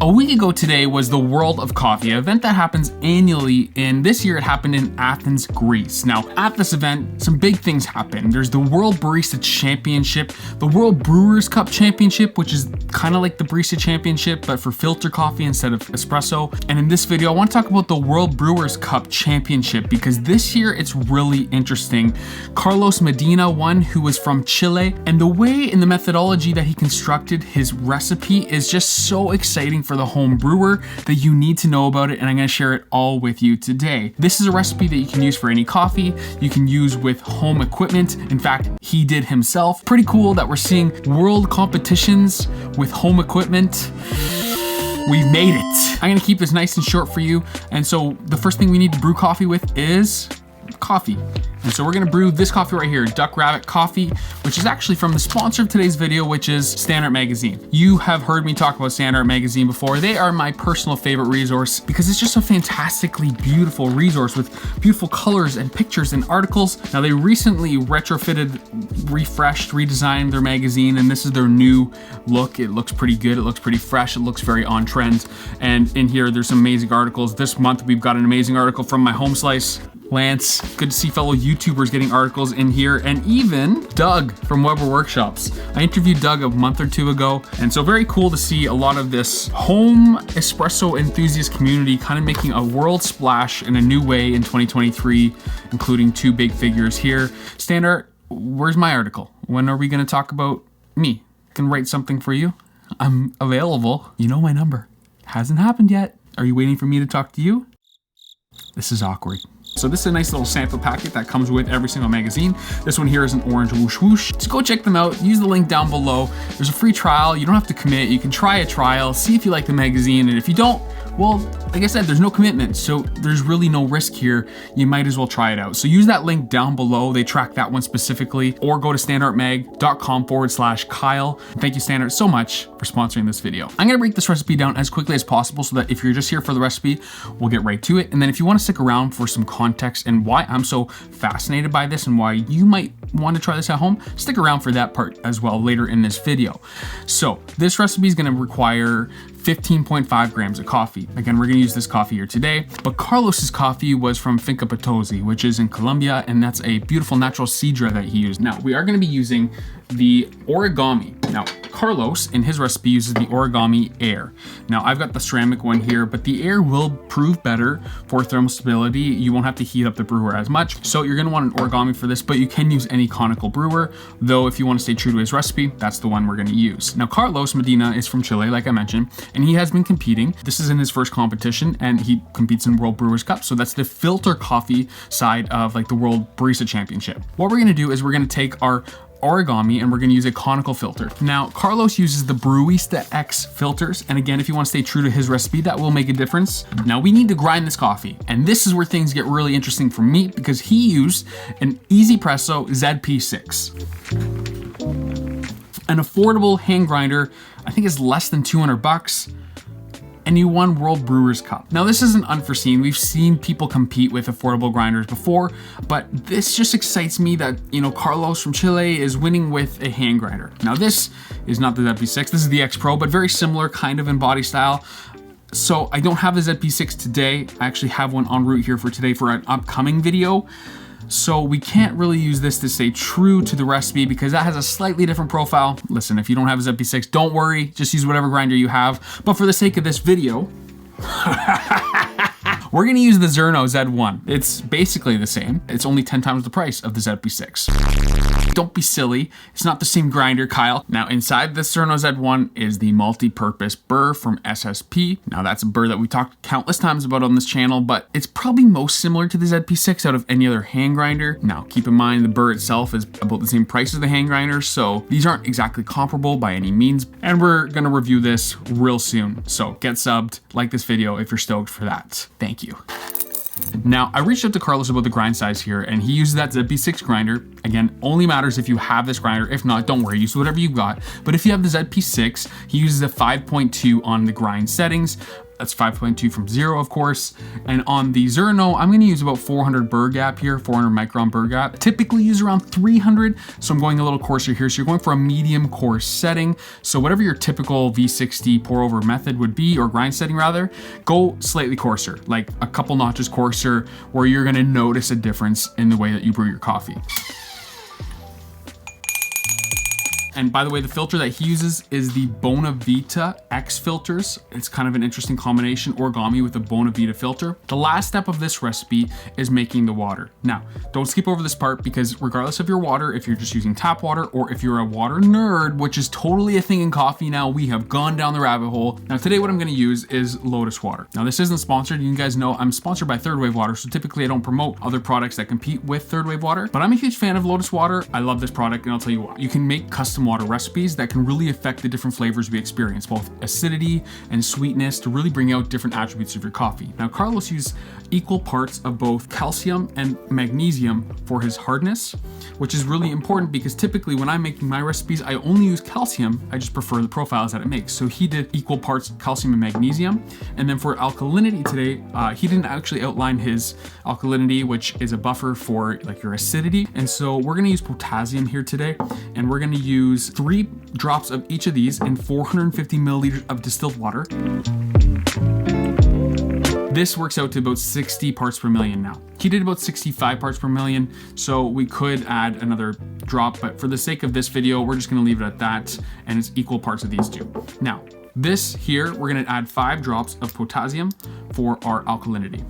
A week ago today was the World of Coffee, an event that happens annually, and this year it happened in Athens, Greece. Now, at this event, some big things happen. There's the World Barista Championship, the World Brewers Cup Championship, which is kind of like the Barista Championship, but for filter coffee instead of espresso. And in this video, I want to talk about the World Brewers Cup Championship because this year it's really interesting. Carlos Medina won, who was from Chile, and the way and the methodology that he constructed his recipe is just so exciting for the home brewer that you need to know about it, and I'm going to share it all with you today. This is a recipe that you can use for any coffee, you can use with home equipment. In fact, he did himself. Pretty cool that we're seeing world competitions with home equipment. We've made it. I'm going to keep this nice and short for you. And so the first thing we need to brew coffee with is coffee. And so we're gonna brew this coffee right here, Duck Rabbit Coffee, which is actually from the sponsor of today's video, which is Standart Magazine. You have heard me talk about Standart Magazine before. They are my personal favorite resource because it's just a fantastically beautiful resource with beautiful colors and pictures and articles. Now they recently retrofitted, refreshed, redesigned their magazine, and this is their new look. It looks pretty good, it looks pretty fresh, it looks very on trend. And in here, there's some amazing articles. This month, we've got an amazing article from my home slice, Lance. Good to see fellow YouTubers getting articles in here, and even Doug from Weber Workshops. I interviewed Doug a month or two ago, and so very cool to see a lot of this home espresso enthusiast community kind of making a world splash in a new way in 2023, including two big figures here. Standart, where's my article? When are we going to talk about me? I can write something for you. I'm available. You know my number. Hasn't happened yet. Are you waiting for me to talk to you? This is awkward. So this is a nice little sample packet that comes with every single magazine. This one here is an orange whoosh whoosh. Just go check them out. Use the link down below. There's a free trial. You don't have to commit. You can try a trial, see if you like the magazine, and if you don't, well, like I said, there's no commitment, so there's really no risk here. You might as well try it out. So use that link down below. They track that one specifically, or go to standartmag.com/Kyle. Thank you, Standart, so much for sponsoring this video. I'm gonna break this recipe down as quickly as possible so that if you're just here for the recipe, we'll get right to it. And then if you wanna stick around for some context and why I'm so fascinated by this and why you might want to try this at home, stick around for that part as well later in this video. So this recipe is gonna require 15.5 grams of coffee. Again, we're gonna use this coffee here today, but Carlos's coffee was from Finca Potosi, which is in Colombia, and that's a beautiful natural sidra that he used. Now, we are gonna be using the origami. Now, Carlos, in his recipe, uses the origami air. Now, I've got the ceramic one here, but the air will prove better for thermal stability. You won't have to heat up the brewer as much. So you're gonna want an origami for this, but you can use any conical brewer, though if you wanna stay true to his recipe, that's the one we're gonna use. Now, Carlos Medina is from Chile, like I mentioned, and he has been competing. This is in his first competition, and he competes in World Brewers Cup. So that's the filter coffee side of like the World Barista Championship. What we're gonna do is we're gonna take our origami and we're gonna use a conical filter. Now, Carlos uses the Brewista X filters, and again, if you wanna stay true to his recipe, that will make a difference. Now, we need to grind this coffee, and this is where things get really interesting for me because he used an Easy Presso ZP6. An affordable hand grinder, I think is less than 200 bucks. And you won World Brewers Cup. Now this isn't unforeseen. We've seen people compete with affordable grinders before, but this just excites me that, you know, Carlos from Chile is winning with a hand grinder. Now this is not the ZP6, this is the X Pro, but very similar kind of in body style. So I don't have the ZP6 today. I actually have one en route here for today for an upcoming video. So we can't really use this to stay true to the recipe because that has a slightly different profile. Listen, if you don't have a ZP6, don't worry, just use whatever grinder you have. But for the sake of this video, we're gonna use the Zerno Z1. It's basically the same. It's only 10 times the price of the ZP6. Don't be silly. It's not the same grinder, Kyle. Now inside the Zerno Z1 is the multi-purpose burr from SSP. Now that's a burr that we talked countless times about on this channel, but it's probably most similar to the ZP6 out of any other hand grinder. Now keep in mind the burr itself is about the same price as the hand grinder, so these aren't exactly comparable by any means, and we're gonna review this real soon. So get subbed, like this video if you're stoked for that. Thank you. Now, I reached out to Carlos about the grind size here, and he uses that ZP6 grinder. Again, only matters if you have this grinder. If not, don't worry, use whatever you've got. But if you have the ZP6, he uses a 5.2 on the grind settings. That's 5.2 from 0, of course. And on the Zerno, I'm gonna use about 400 burr gap here, 400 micron burr gap. Typically use around 300, so I'm going a little coarser here. So you're going for a medium coarse setting. So whatever your typical V60 pour over method would be, or grind setting rather, go slightly coarser, like a couple notches coarser, where you're gonna notice a difference in the way that you brew your coffee. And by the way, the filter that he uses is the Bonavita X filters. It's kind of an interesting combination, origami with a Bonavita filter. The last step of this recipe is making the water. Now, don't skip over this part, because regardless of your water, if you're just using tap water or if you're a water nerd, which is totally a thing in coffee now, we have gone down the rabbit hole. Now today what I'm gonna use is Lotus water. Now this isn't sponsored. You guys know I'm sponsored by Third Wave Water, so typically I don't promote other products that compete with Third Wave Water, but I'm a huge fan of Lotus water. I love this product, and I'll tell you what, you can make custom water recipes that can really affect the different flavors we experience, both acidity and sweetness, to really bring out different attributes of your coffee. Now, Carlos used equal parts of both calcium and magnesium for his hardness, which is really important because typically when I'm making my recipes, I only use calcium. I just prefer the profiles that it makes. So he did equal parts calcium and magnesium. And then for alkalinity today, he didn't actually outline his alkalinity, which is a buffer for like your acidity. And so we're gonna use potassium here today, and we're gonna use 3 drops of each of these in 450 milliliters of distilled water. This works out to about 60 parts per million now. He did about 65 parts per million, so we could add another drop, but for the sake of this video, we're just gonna leave it at that, and it's equal parts of these two. Now, this here, we're gonna add 5 drops of potassium for our alkalinity.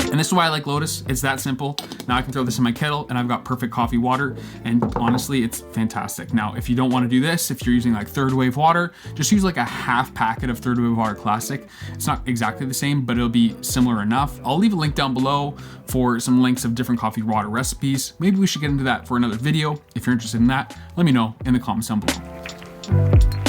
And this is why I like Lotus. It's that simple. Now I can throw this in my kettle and I've got perfect coffee water, and honestly, it's fantastic. Now, if you don't wanna do this, if you're using like Third Wave Water, just use like a half packet of Third Wave Water Classic. It's not exactly the same, but it'll be similar enough. I'll leave a link down below for some links of different coffee water recipes. Maybe we should get into that for another video. If you're interested in that, let me know in the comments down below.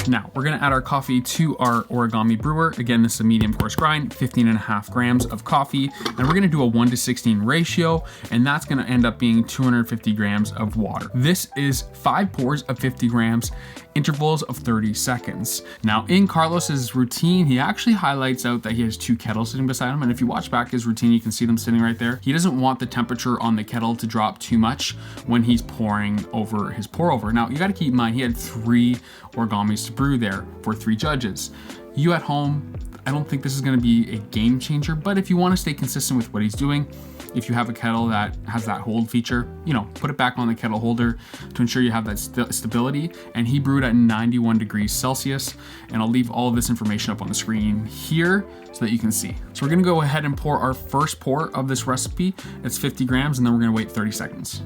Now, we're gonna add our coffee to our origami brewer. Again, this is a medium coarse grind, 15.5 grams of coffee, and we're gonna do a 1:16 ratio, and that's gonna end up being 250 grams of water. This is 5 pours of 50 grams, intervals of 30 seconds. Now, in Carlos's routine, he actually highlights out that he has 2 kettles sitting beside him, and if you watch back his routine, you can see them sitting right there. He doesn't want the temperature on the kettle to drop too much when he's pouring over his pour over. Now, you gotta keep in mind, he had 3 origamis to brew there for 3 judges. You at home, I don't think this is gonna be a game changer, but if you wanna stay consistent with what he's doing, if you have a kettle that has that hold feature, put it back on the kettle holder to ensure you have that stability. And he brewed at 91 degrees Celsius. And I'll leave all of this information up on the screen here so that you can see. So we're gonna go ahead and pour our first pour of this recipe. It's 50 grams, and then we're gonna wait 30 seconds.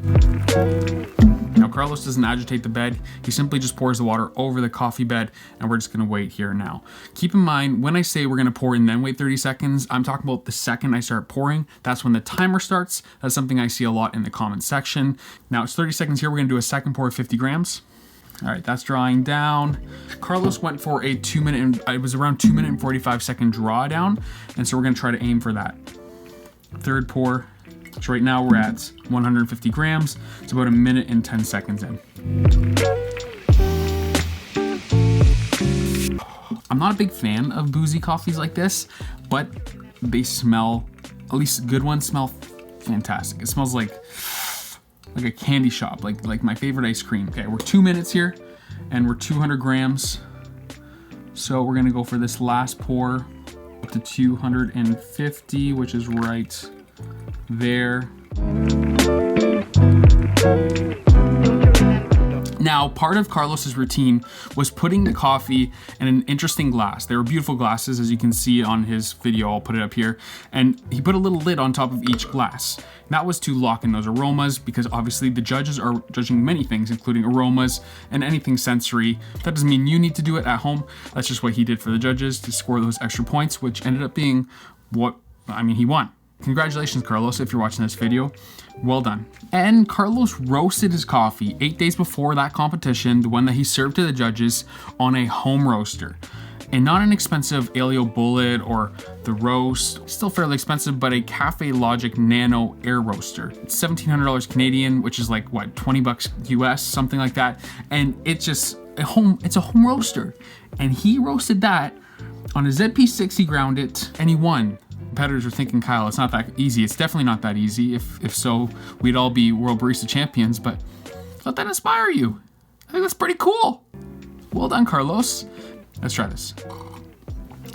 Now, Carlos doesn't agitate the bed. He simply just pours the water over the coffee bed, and we're just gonna wait here now. Keep in mind, when I say we're gonna pour and then wait 30 seconds, I'm talking about the second I start pouring. That's when the timer starts. That's something I see a lot in the comment section. Now it's 30 seconds here. We're gonna do a second pour of 50 grams. All right, that's drawing down. Carlos went for a 2 minute, and it was around 2 minute and 45 second drawdown. And so we're gonna try to aim for that. Third pour. So right now we're at 150 grams. It's about 1 minute and 10 seconds in. I'm not a big fan of boozy coffees like this, but they smell, at least good ones smell fantastic. It smells like a candy shop, like my favorite ice cream. Okay, we're 2 minutes here and we're 200 grams. So we're gonna go for this last pour up to 250, which is right there. Now, part of Carlos's routine was putting the coffee in an interesting glass. They were beautiful glasses, as you can see on his video. I'll put it up here. And he put a little lid on top of each glass. And that was to lock in those aromas, because obviously the judges are judging many things, including aromas and anything sensory. That doesn't mean you need to do it at home. That's just what he did for the judges to score those extra points, which ended up being he won. Congratulations, Carlos, if you're watching this video. Well done. And Carlos roasted his coffee 8 days before that competition, the one that he served to the judges, on a home roaster. And not an expensive Aleo Bullet or the Roast, still fairly expensive, but a Cafe Logic Nano air roaster. It's $1,700 Canadian, which is like, what, 20 bucks US, something like that. And it's just it's a home roaster. And he roasted that On a ZP6, he ground it, and he won. Competitors are thinking, Kyle, it's not that easy. It's definitely not that easy. If so, we'd all be World Barista Champions, but let that inspire you. I think that's pretty cool. Well done, Carlos. Let's try this.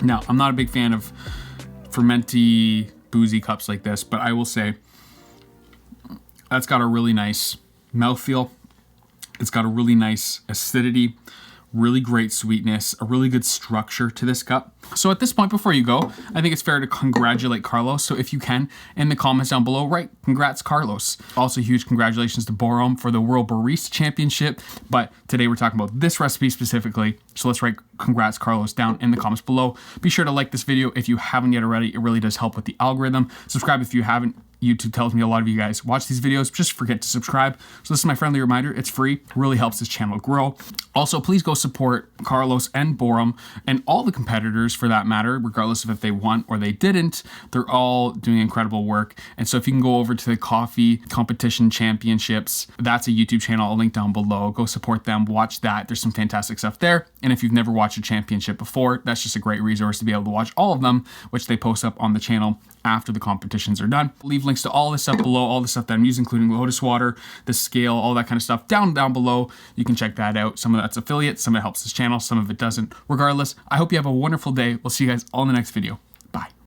Now, I'm not a big fan of fermenty, boozy cups like this, but I will say that's got a really nice mouthfeel. It's got a really nice acidity, really great sweetness, a really good structure to this cup. So at this point, before you go, I think it's fair to congratulate Carlos. So if you can, in the comments down below, write congrats, Carlos. Also, huge congratulations to BREW for the World Barista Championship. But today we're talking about this recipe specifically. So let's write congrats, Carlos, down in the comments below. Be sure to like this video if you haven't yet already. It really does help with the algorithm. Subscribe if you haven't. YouTube tells me a lot of you guys watch these videos. Just forget to subscribe. So this is my friendly reminder. It's free. Really helps this channel grow. Also, please go support Carlos and BREW and all the competitors for that matter, regardless of if they won or they didn't. They're all doing incredible work. And so if you can go over to the Coffee Competition Championships, that's a YouTube channel. I'll link down below. Go support them. Watch that. There's some fantastic stuff there. And if you've never watched a championship before, that's just a great resource to be able to watch all of them, which they post up on the channel after the competitions are done. Leave links to all this stuff below, all the stuff that I'm using, including Lotus Water, the scale, all that kind of stuff down below. You can check that out. Some of that's affiliate, some of it helps this channel, some of it doesn't. Regardless, I hope you have a wonderful day. We'll see you guys all in the next video.